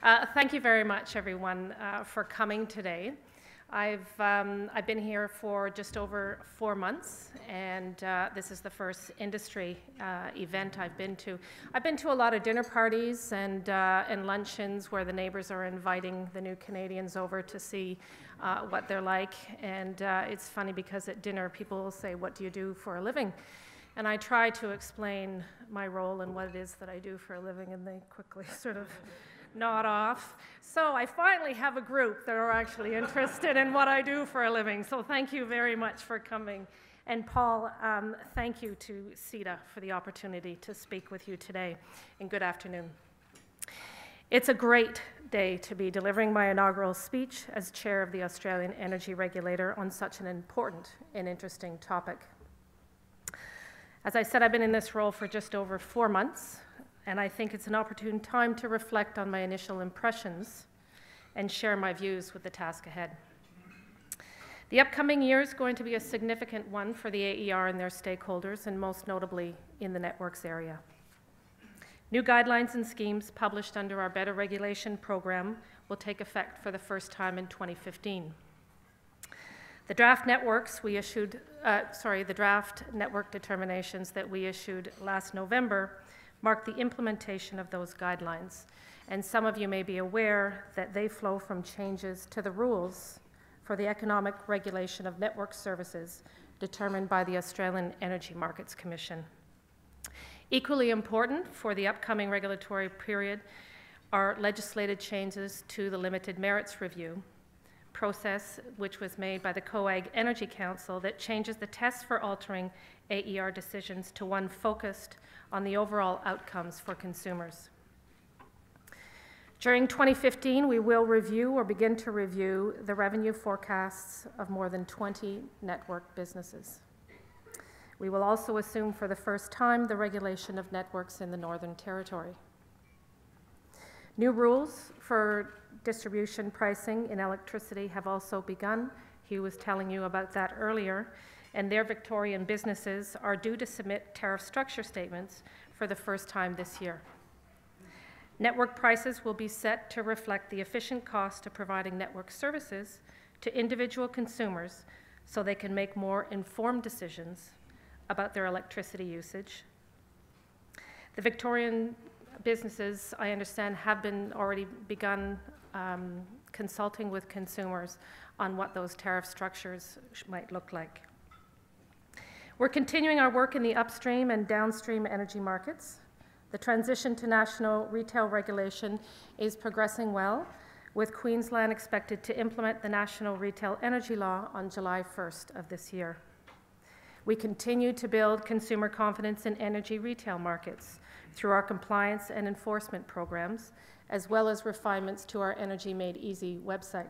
Thank you very much, everyone, for coming today. I've been here for just over 4 months, and this is the first industry event I've been to. I've been to a lot of dinner parties and luncheons where the neighbors are inviting the new Canadians over to see what they're like. And it's funny because at dinner people will say, "What do you do for a living?" And I try to explain my role and what it is that I do for a living, and they quickly sort of nod off. So I finally have a group that are actually interested in what I do for a living. So thank you very much for coming. And Paul, thank you to CEDA for the opportunity to speak with you today, and good afternoon. It's a great day to be delivering my inaugural speech as chair of the Australian Energy Regulator on such an important and interesting topic. As I said, I've been in this role for just over 4 months, and I think it's an opportune time to reflect on my initial impressions and share my views with the task ahead. The upcoming year is going to be a significant one for the AER and their stakeholders, and most notably in the networks area. New guidelines and schemes published under our Better Regulation program will take effect for the first time in 2015. The draft network determinations that we issued last November mark the implementation of those guidelines. And some of you may be aware that they flow from changes to the rules for the economic regulation of network services determined by the Australian Energy Markets Commission. Equally important for the upcoming regulatory period are legislated changes to the limited merits review process, which was made by the COAG Energy Council, that changes the test for altering AER decisions to one focused on the overall outcomes for consumers. During 2015, we will review or begin to review the revenue forecasts of more than 20 network businesses. We will also assume for the first time the regulation of networks in the Northern Territory. New rules for distribution pricing in electricity have also begun. Hugh was telling you about that earlier, and their Victorian businesses are due to submit tariff structure statements for the first time this year. Network prices will be set to reflect the efficient cost of providing network services to individual consumers so they can make more informed decisions about their electricity usage. The Victorian businesses, I understand, have already begun consulting with consumers on what those tariff structures might look like. We're continuing our work in the upstream and downstream energy markets. The transition to national retail regulation is progressing well, with Queensland expected to implement the National Retail Energy Law on July 1st of this year. We continue to build consumer confidence in energy retail markets through our compliance and enforcement programs, as well as refinements to our Energy Made Easy website.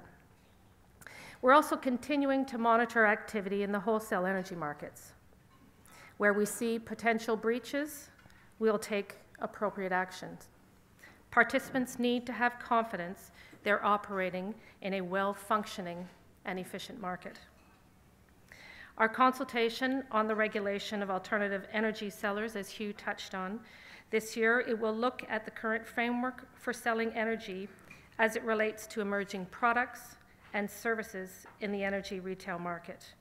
We're also continuing to monitor activity in the wholesale energy markets. Where we see potential breaches, we'll take appropriate actions. Participants need to have confidence they're operating in a well-functioning and efficient market. Our consultation on the regulation of alternative energy sellers, as Hugh touched on, this year it will look at the current framework for selling energy as it relates to emerging products and services in the energy retail market.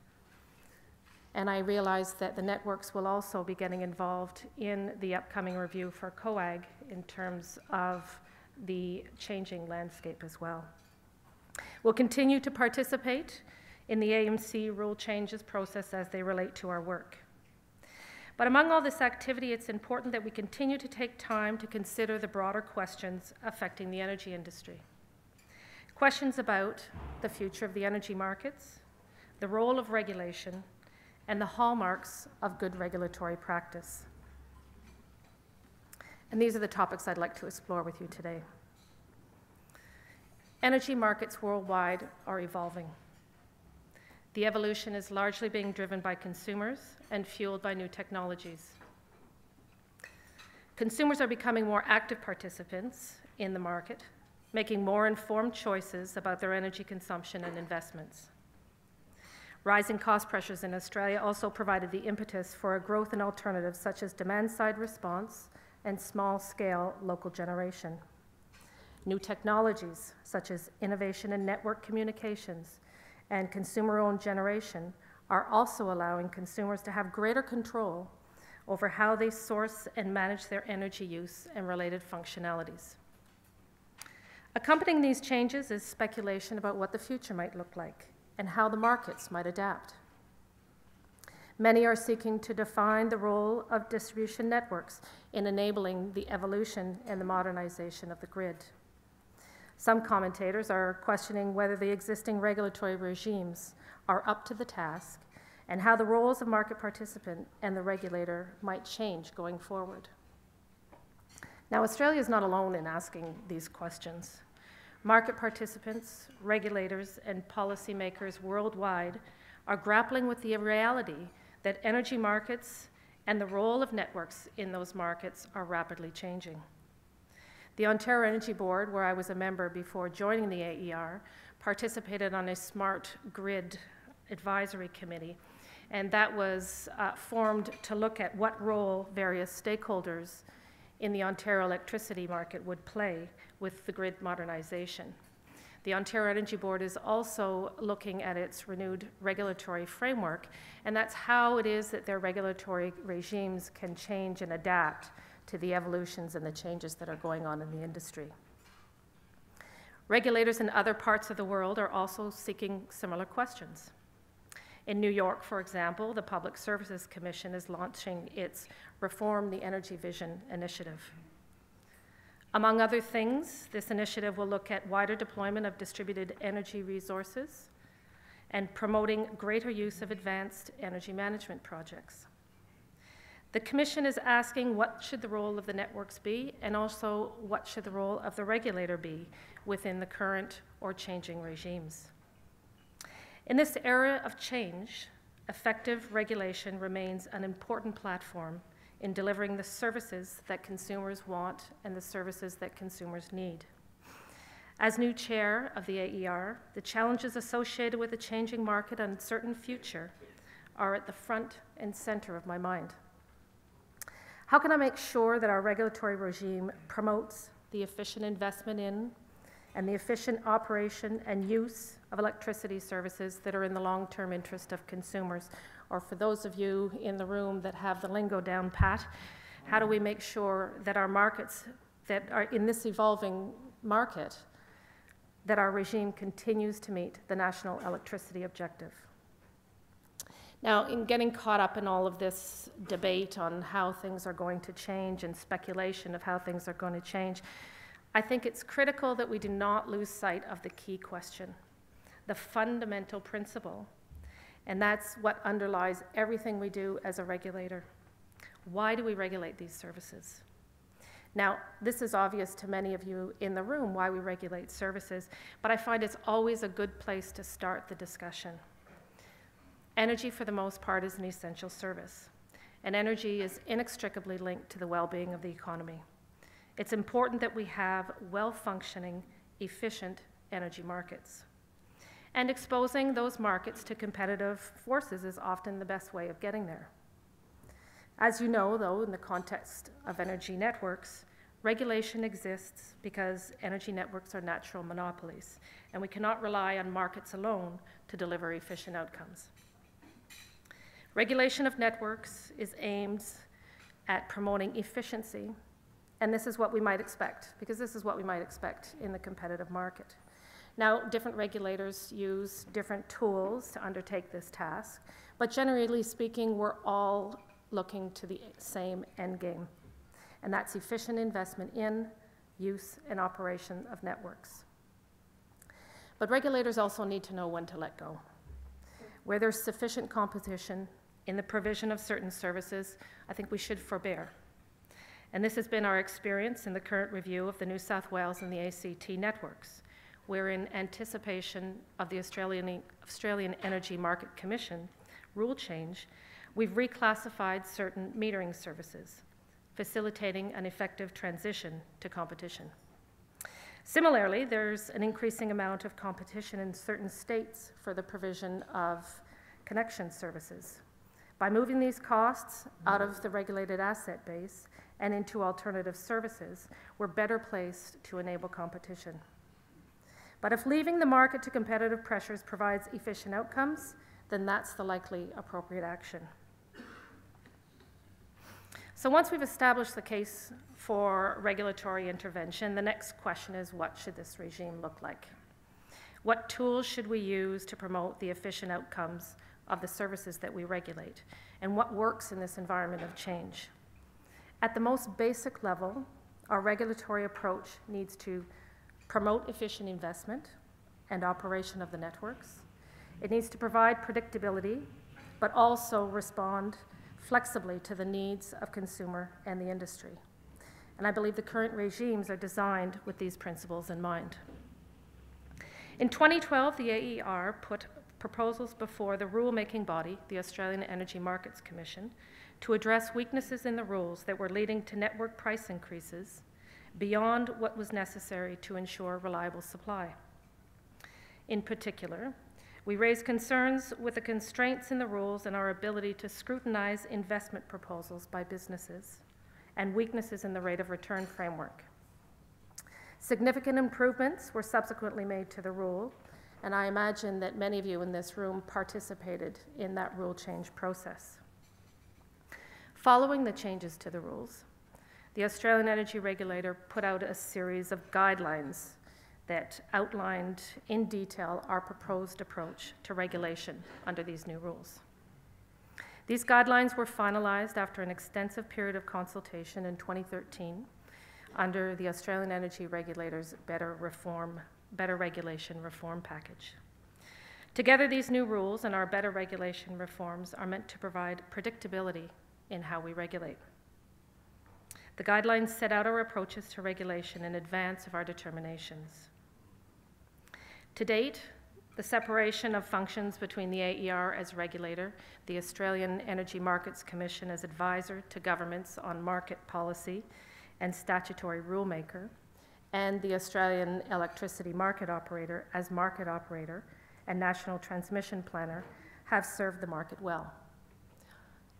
And I realize that the networks will also be getting involved in the upcoming review for COAG in terms of the changing landscape as well. We'll continue to participate in the AMC rule changes process as they relate to our work. But among all this activity, it's important that we continue to take time to consider the broader questions affecting the energy industry. Questions about the future of the energy markets, the role of regulation, and the hallmarks of good regulatory practice. And these are the topics I'd like to explore with you today. Energy markets worldwide are evolving. The evolution is largely being driven by consumers and fueled by new technologies. Consumers are becoming more active participants in the market, making more informed choices about their energy consumption and investments. Rising cost pressures in Australia also provided the impetus for a growth in alternatives such as demand-side response and small-scale local generation. New technologies, such as innovation in network communications and consumer-owned generation, are also allowing consumers to have greater control over how they source and manage their energy use and related functionalities. Accompanying these changes is speculation about what the future might look like and how the markets might adapt. Many are seeking to define the role of distribution networks in enabling the evolution and the modernization of the grid. Some commentators are questioning whether the existing regulatory regimes are up to the task and how the roles of market participant and the regulator might change going forward. Now, Australia is not alone in asking these questions. Market participants, regulators, and policymakers worldwide are grappling with the reality that energy markets and the role of networks in those markets are rapidly changing. The Ontario Energy Board, where I was a member before joining the AER, participated on a smart grid advisory committee, and that was formed to look at what role various stakeholders in the Ontario electricity market would play with the grid modernization. The Ontario Energy Board is also looking at its renewed regulatory framework, and that's how it is that their regulatory regimes can change and adapt to the evolutions and the changes that are going on in the industry. Regulators in other parts of the world are also seeking similar questions. In New York, for example, the Public Services Commission is launching its Reform the Energy Vision initiative. Among other things, this initiative will look at wider deployment of distributed energy resources and promoting greater use of advanced energy management projects. The Commission is asking what should the role of the networks be, and also what should the role of the regulator be within the current or changing regimes. In this era of change, effective regulation remains an important platform in delivering the services that consumers want and the services that consumers need. As new chair of the AER, the challenges associated with a changing market and uncertain future are at the front and center of my mind. How can I make sure that our regulatory regime promotes the efficient investment in and the efficient operation and use of electricity services that are in the long-term interest of consumers? Or for those of you in the room that have the lingo down pat, how do we make sure that our markets that are in this evolving market, that our regime continues to meet the national electricity objective? Now, in getting caught up in all of this debate on how things are going to change and speculation of how things are going to change, I think it's critical that we do not lose sight of the key question, the fundamental principle, and that's what underlies everything we do as a regulator. Why do we regulate these services? Now, this is obvious to many of you in the room, why we regulate services, but I find it's always a good place to start the discussion. Energy, for the most part, is an essential service, and energy is inextricably linked to the well-being of the economy. It's important that we have well-functioning, efficient energy markets. And exposing those markets to competitive forces is often the best way of getting there. As you know, though, in the context of energy networks, regulation exists because energy networks are natural monopolies, and we cannot rely on markets alone to deliver efficient outcomes. Regulation of networks is aimed at promoting efficiency, and this is what we might expect, because this is what we might expect in the competitive market. Now, different regulators use different tools to undertake this task, but generally speaking, we're all looking to the same end game, and that's efficient investment in, use, and operation of networks. But regulators also need to know when to let go. Where there's sufficient competition in the provision of certain services, I think we should forbear. And this has been our experience in the current review of the New South Wales and the ACT networks, where in anticipation of the Australian Energy Market Commission rule change, we've reclassified certain metering services, facilitating an effective transition to competition. Similarly, there's an increasing amount of competition in certain states for the provision of connection services. By moving these costs out of the regulated asset base and into alternative services, we're better placed to enable competition. But if leaving the market to competitive pressures provides efficient outcomes, then that's the likely appropriate action. So once we've established the case for regulatory intervention, the next question is, what should this regime look like? What tools should we use to promote the efficient outcomes of the services that we regulate? And what works in this environment of change? At the most basic level, our regulatory approach needs to promote efficient investment and operation of the networks. It needs to provide predictability, but also respond flexibly to the needs of consumer and the industry. And I believe the current regimes are designed with these principles in mind. In 2012, the AER put proposals before the rulemaking body, the Australian Energy Markets Commission, to address weaknesses in the rules that were leading to network price increases beyond what was necessary to ensure reliable supply. In particular, we raised concerns with the constraints in the rules and our ability to scrutinize investment proposals by businesses and weaknesses in the rate of return framework. Significant improvements were subsequently made to the rule, and I imagine that many of you in this room participated in that rule change process. Following the changes to the rules, the Australian Energy Regulator put out a series of guidelines that outlined in detail our proposed approach to regulation under these new rules. These guidelines were finalized after an extensive period of consultation in 2013 under the Australian Energy Regulator's Better Regulation Reform Package. Together, these new rules and our better regulation reforms are meant to provide predictability in how we regulate. The guidelines set out our approaches to regulation in advance of our determinations. To date, the separation of functions between the AER as regulator, the Australian Energy Markets Commission as advisor to governments on market policy and statutory rulemaker, and the Australian Electricity Market Operator as market operator and national transmission planner have served the market well.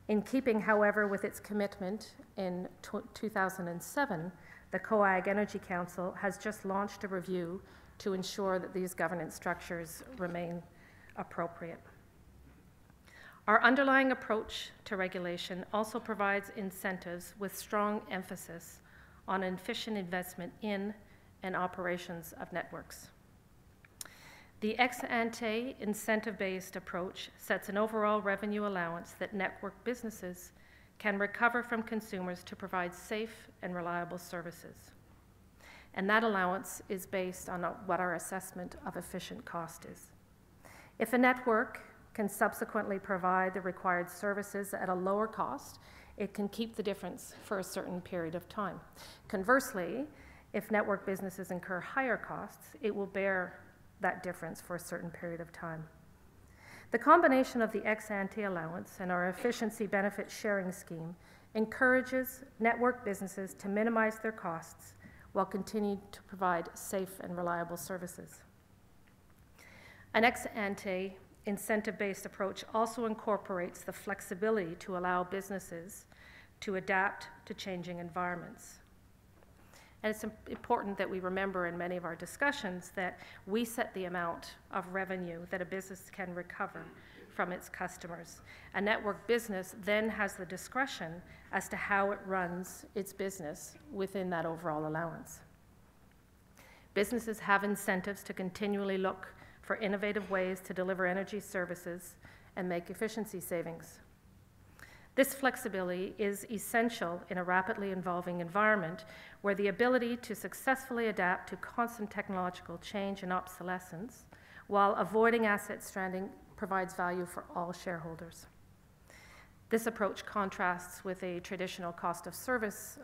In keeping, however, with its commitment in 2007, the COAG Energy Council has just launched a review to ensure that these governance structures remain appropriate. Our underlying approach to regulation also provides incentives with strong emphasis on efficient investment in and operations of networks. The ex-ante incentive-based approach sets an overall revenue allowance that network businesses can recover from consumers to provide safe and reliable services. And that allowance is based on what our assessment of efficient cost is. If a network can subsequently provide the required services at a lower cost, it can keep the difference for a certain period of time. Conversely, if network businesses incur higher costs, it will bear that difference for a certain period of time. The combination of the ex-ante allowance and our efficiency benefit sharing scheme encourages network businesses to minimize their costs while continuing to provide safe and reliable services. An ex-ante incentive-based approach also incorporates the flexibility to allow businesses to adapt to changing environments. And it's important that we remember in many of our discussions that we set the amount of revenue that a business can recover from its customers. A network business then has the discretion as to how it runs its business within that overall allowance. Businesses have incentives to continually look for innovative ways to deliver energy services and make efficiency savings. This flexibility is essential in a rapidly evolving environment where the ability to successfully adapt to constant technological change and obsolescence while avoiding asset stranding provides value for all shareholders. This approach contrasts with a traditional cost of service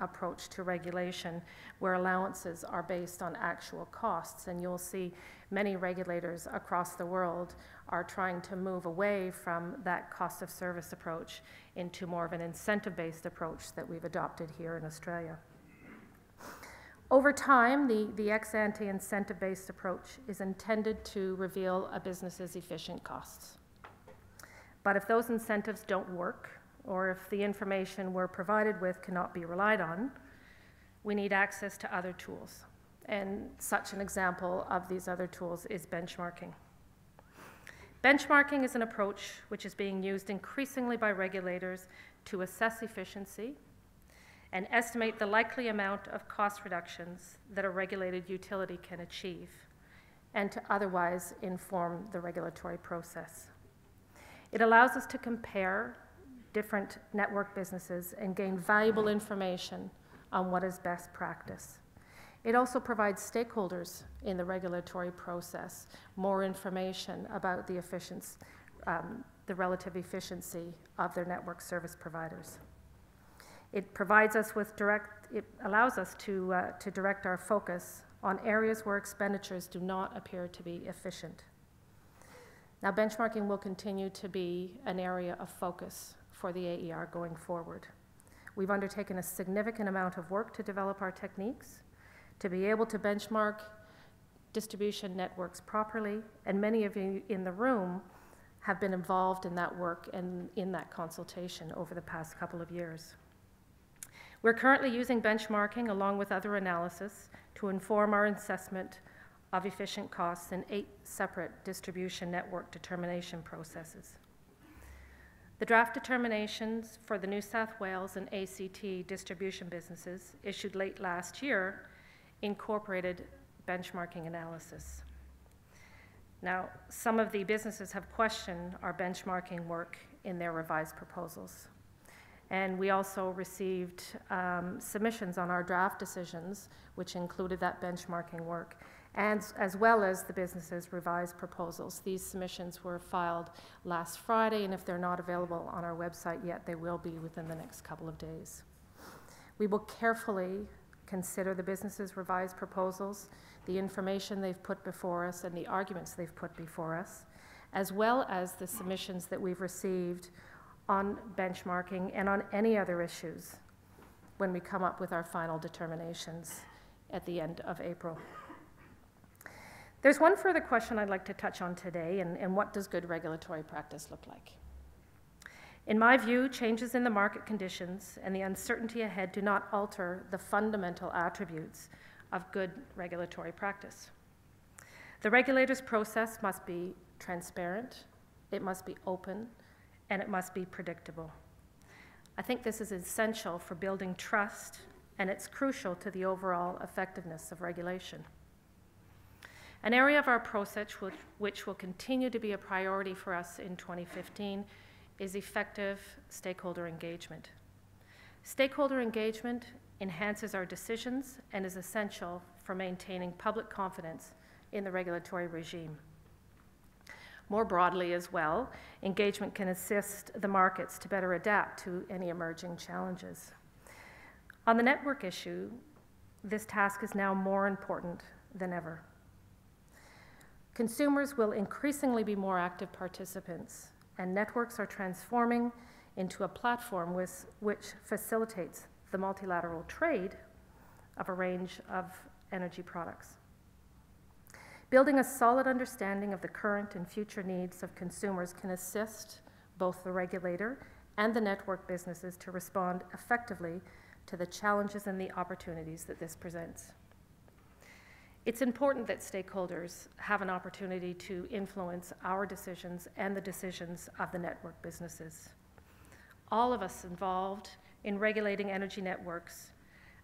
approach to regulation where allowances are based on actual costs, and you'll see many regulators across the world are trying to move away from that cost of service approach into more of an incentive-based approach that we've adopted here in Australia. Over time, the ex-ante incentive-based approach is intended to reveal a business's efficient costs. But if those incentives don't work or if the information we're provided with cannot be relied on, we need access to other tools. And such an example of these other tools is benchmarking. Benchmarking is an approach which is being used increasingly by regulators to assess efficiency and estimate the likely amount of cost reductions that a regulated utility can achieve, and to otherwise inform the regulatory process. It allows us to compare different network businesses and gain valuable information on what is best practice. It also provides stakeholders in the regulatory process more information about the relative efficiency of their network service providers. It provides us with it allows us to direct our focus on areas where expenditures do not appear to be efficient. Now, benchmarking will continue to be an area of focus for the AER going forward. We've undertaken a significant amount of work to develop our techniques, to be able to benchmark distribution networks properly, and many of you in the room have been involved in that work and in that consultation over the past couple of years. We're currently using benchmarking along with other analysis to inform our assessment of efficient costs in 8 separate distribution network determination processes. The draft determinations for the New South Wales and ACT distribution businesses issued late last year incorporated benchmarking analysis. Now, some of the businesses have questioned our benchmarking work in their revised proposals. And we also received submissions on our draft decisions, which included that benchmarking work, and as well as the businesses' revised proposals. These submissions were filed last Friday, and if they're not available on our website yet, they will be within the next couple of days. We will carefully consider the businesses' revised proposals, the information they've put before us, and the arguments they've put before us, as well as the submissions that we've received on benchmarking and on any other issues when we come up with our final determinations at the end of April. There's one further question I'd like to touch on today, and what does good regulatory practice look like? In my view, changes in the market conditions and the uncertainty ahead do not alter the fundamental attributes of good regulatory practice. The regulator's process must be transparent, it must be open, and it must be predictable. I think this is essential for building trust, and it's crucial to the overall effectiveness of regulation. An area of our process which will continue to be a priority for us in 2015 is effective stakeholder engagement. Stakeholder engagement enhances our decisions and is essential for maintaining public confidence in the regulatory regime. More broadly as well, engagement can assist the markets to better adapt to any emerging challenges. On the network issue, this task is now more important than ever. Consumers will increasingly be more active participants, and networks are transforming into a platform which facilitates the multilateral trade of a range of energy products. Building a solid understanding of the current and future needs of consumers can assist both the regulator and the network businesses to respond effectively to the challenges and the opportunities that this presents. It's important that stakeholders have an opportunity to influence our decisions and the decisions of the network businesses. All of us involved in regulating energy networks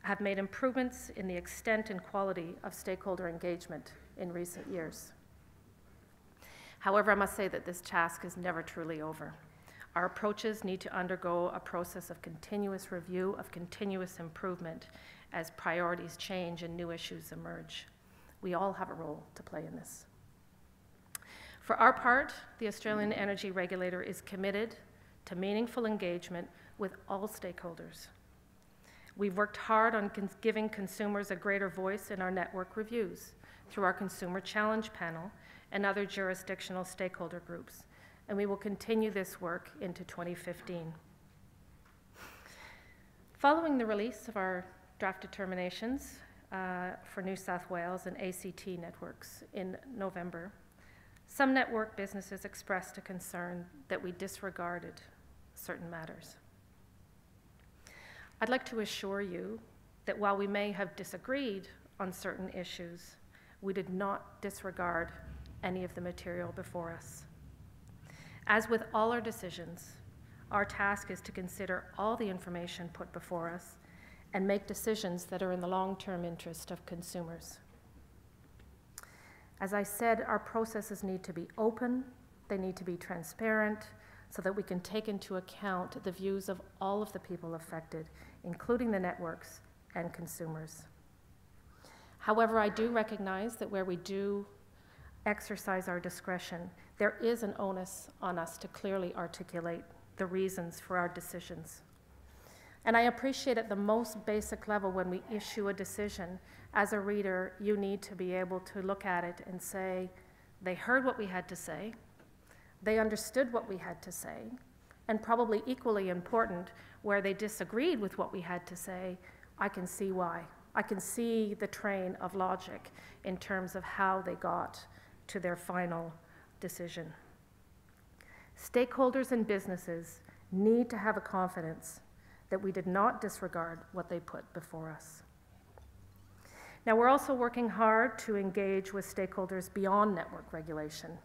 have made improvements in the extent and quality of stakeholder engagement in recent years. However, I must say that this task is never truly over. Our approaches need to undergo a process of continuous review, of continuous improvement as priorities change and new issues emerge. We all have a role to play in this. For our part, the Australian Energy Regulator is committed to meaningful engagement with all stakeholders. We've worked hard on giving consumers a greater voice in our network reviews through our Consumer Challenge Panel and other jurisdictional stakeholder groups, and we will continue this work into 2015. Following the release of our draft determinations for New South Wales and ACT networks in November, some network businesses expressed a concern that we disregarded certain matters. I'd like to assure you that while we may have disagreed on certain issues, we did not disregard any of the material before us. As with all our decisions, our task is to consider all the information put before us and make decisions that are in the long-term interest of consumers. As I said, our processes need to be open, they need to be transparent, so that we can take into account the views of all of the people affected, including the networks and consumers. However, I do recognize that where we do exercise our discretion, there is an onus on us to clearly articulate the reasons for our decisions. And I appreciate at the most basic level when we issue a decision, as a reader, you need to be able to look at it and say, they heard what we had to say, they understood what we had to say, and probably equally important, where they disagreed with what we had to say, I can see why. I can see the train of logic in terms of how they got to their final decision. Stakeholders and businesses need to have a confidence that we did not disregard what they put before us. Now, we're also working hard to engage with stakeholders beyond network regulation.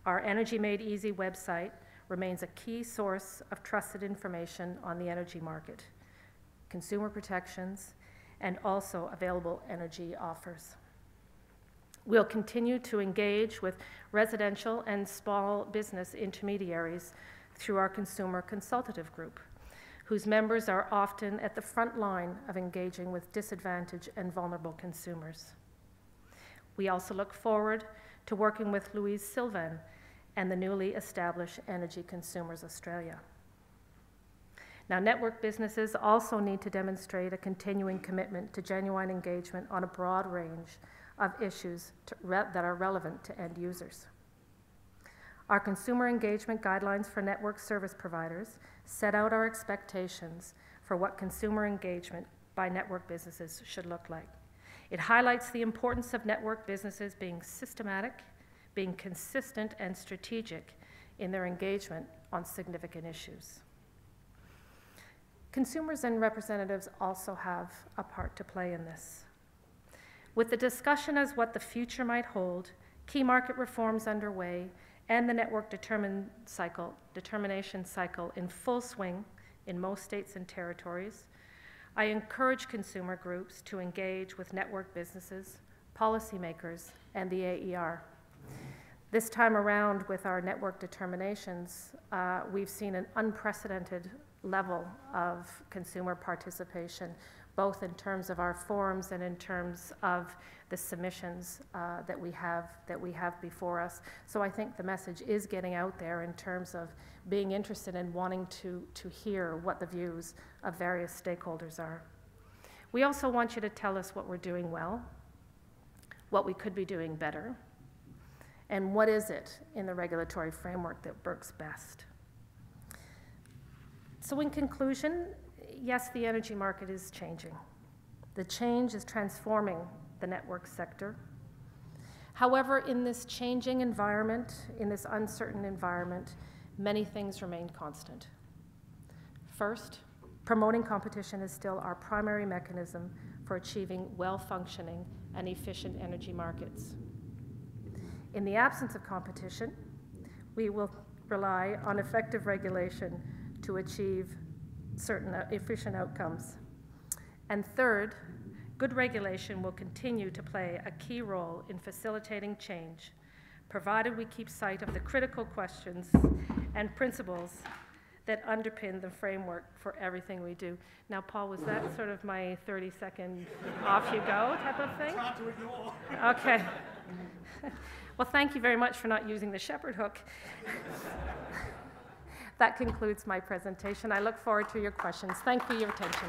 Our Energy Made Easy website remains a key source of trusted information on the energy market, consumer protections, and also available energy offers. We'll continue to engage with residential and small business intermediaries through our consumer consultative group, whose members are often at the front line of engaging with disadvantaged and vulnerable consumers. We also look forward to working with Louise Sylvan and the newly established Energy Consumers Australia. Now, network businesses also need to demonstrate a continuing commitment to genuine engagement on a broad range of issues that are relevant to end users. Our consumer engagement guidelines for network service providers set out our expectations for what consumer engagement by network businesses should look like. It highlights the importance of network businesses being systematic, being consistent and strategic in their engagement on significant issues. Consumers and representatives also have a part to play in this. With the discussion as what the future might hold, key market reforms underway, and the network determination cycle in full swing in most states and territories, I encourage consumer groups to engage with network businesses, policymakers, and the AER. This time around with our network determinations, we've seen an unprecedented level of consumer participation, both in terms of our forums and in terms of the submissions that we have before us. So I think the message is getting out there in terms of being interested in wanting to hear what the views of various stakeholders are. We also want you to tell us what we're doing well, what we could be doing better, and what is it in the regulatory framework that works best. So in conclusion, yes, the energy market is changing. The change is transforming the network sector. However, in this changing environment, in this uncertain environment, many things remain constant. First, promoting competition is still our primary mechanism for achieving well-functioning and efficient energy markets. In the absence of competition, we will rely on effective regulation to achieve certain efficient outcomes. And third, good regulation will continue to play a key role in facilitating change, provided we keep sight of the critical questions and principles that underpin the framework for everything we do. Now, Paul, was that sort of my 30-second off you go type of thing? It's hard to ignore. Okay. Well, thank you very much for not using the shepherd hook. That concludes my presentation. I look forward to your questions. Thank you for your attention.